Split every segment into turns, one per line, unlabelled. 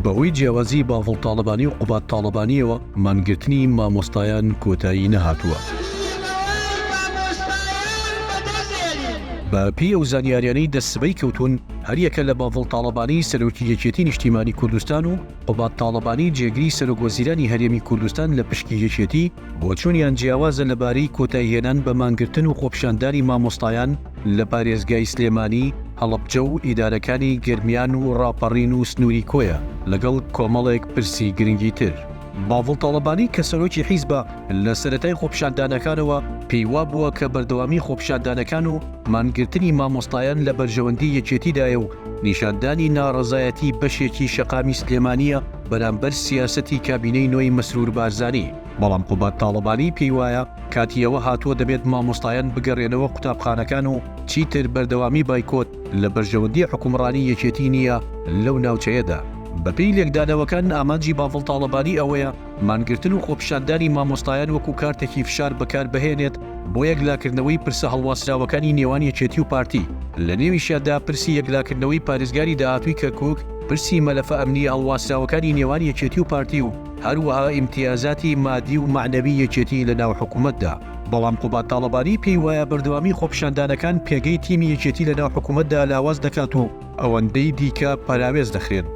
بەهۆی جیاوازی باڤڵتاڵەبانی و قوبات تاڵەبانیەوە مانگرتنی مامۆستایان کۆتایی نەهاتووە. بە پێی ئەو زانیاریانەی دەستسبەی کەوتون هەریەکە لە باڤڵتاڵەبانی سەرۆکی یەکێتی نیشتیمانی کوردستان و قوبات تاڵەبانی جێگری سەرۆکوەزیرانی هەرێمی کوردستان لە پشکی یەکێتی بۆ چوونیان جیاوازە لەبارەی کۆتاییهێنان بە مانگرتن و خۆپیشاندانی مامۆستایان لە پارێزگای سلێمانی، هەڵەبجە و ئیدارەکانی گرمیان و ڕاپەڕین و سنووری کۆیە لەگەڵ کۆمەڵێک پرسی گرنگی تر. باڤڵتاڵەبانی کە سەرۆکی حیزبە لە سەرەتای خۆپیشاندانەکانەوە پێی وا بووە کە بەردەوامی خۆپیشاندانەکان و مانگرتنی مامۆستایان لە بەرژەوەندی یەکێتیدایە و نیشاندانی ناڕەزایەتی بەشێکی شەقامی سلێمانیە بەرامبەر سیاسەتی کابینەی نوێی مەسرور بارزانی. بەڵام قوبات تاڵەبانی پێی وایە کاتیەوە هاتووە دەبێت مامۆستایان بگەڕێنەوە قوتابخانەکان و چیتر بەردەوامی بایکۆت لە بەرژەوەندی حکومڕانی یەکێتی نییە لەو ناوچەیەدا. بەپێی لێکدانەوەکان ئامانجی باڤڵتاڵەبانی ئەوەیە مانگرتن و خۆپیشاندانی مامۆستایان وەکو کارتێکی فشار بەکار بهێنێت بۆ یەکلاکردنەوەی پرسە هەڵواسراوەکانی نێوان یەکێتی و پارتی. لە نێویشیاندا پرسی یەکلاکردنەوەی پارێزگاری داهاتووی کەرکووک، پرسی مەلەفە ئەمنی هەڵواسراوەکانی نێوان یەکێتی و پارتی و هەروەها ئیمتیازاتی مادی و معنەوی یەکێتی لە ناو حکوومەتدا. بەڵام قوبات تاڵەبانی پێی وایە بەردەوامی خۆپیشاندانەکان پێگەی تیمی یەکێتی لە ناو حکوومەتدا لاواز دەکات و ئەوەندەی دیکە پاراوێز دەخرێن.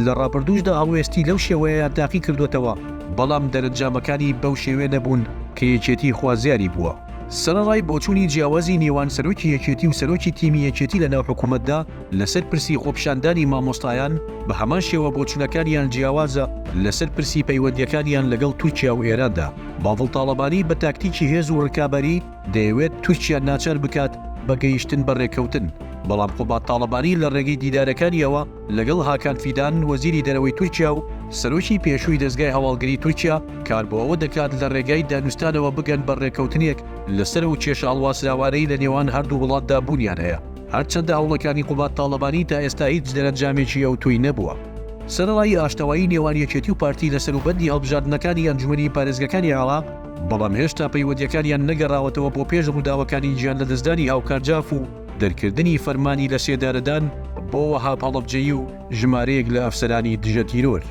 لە ڕابردووشدا هەڵوێستی لەو شێوەیە تاقی کردوێتەوە، بەڵام دەرەنجامەکانی بەو شێوێ نەبوون کە یەکێتی خوازیاری بووە. سەرەڕای بۆچوونی جیاوازی نێوان سەرۆکی یەکێتی و سەرۆکی تیمی یەکێتی لە ناو حکوومەتدا لەسەر پرسی خۆپیشاندانی مامۆستایان بە هەمان شێوە بۆچوونەکانیان جیاوازە لەسەر پرسی پەیوەندیەکانیان لەگەڵ تورکیا و ئێراندا. باڤڵتاڵەبانی بە تاکتیکی هێز و ڕکابەری دەیەوێت تورکیا ناچار بکات بە گەیشتن بە ڕێکەوتن. بەڵام قوبات تاڵەبانی لە ڕێگەی دیدارەکانیەوە لەگەڵ هاکان فیدان وەزیری دەرەوەی تورکیا و سەرۆکی پێشووی دەستگای هەواڵگری تورکیا کار بۆ ئەوە دەکات لە ڕێگای دانوستانەوە بگەن بە ڕێکەوتنێک لەسەر و کێشە هەڵواسراوانەی لە نێوان هەردوو وڵاتدا بوونیان هەیە. هەرچەندە هەوڵەکانی قوبات تاڵەبانی تا ئێستا هیچ دەرەنجامێکی ئەو توی نەبووە. سەرەڕای ئاشتەوایی نێوان یەکێتی و پارتی لەسەر وبەندی هەڵبژاردنەکانی ئەنجومەنی پارێزگەکانی عێراق، بەڵام هێشتا پەیوەندیەکانیان نەگەڕاوەتەوە بۆ پێش ڕووداوەکانی گیان لە دەستدانی هاوکارجاف و دەرکردنی فەرمانی لە سێدارەدان بۆ وەهاب هەڵەبجەیی و ژمارەیەک لە ئەفسەرانی دژە تیرۆر.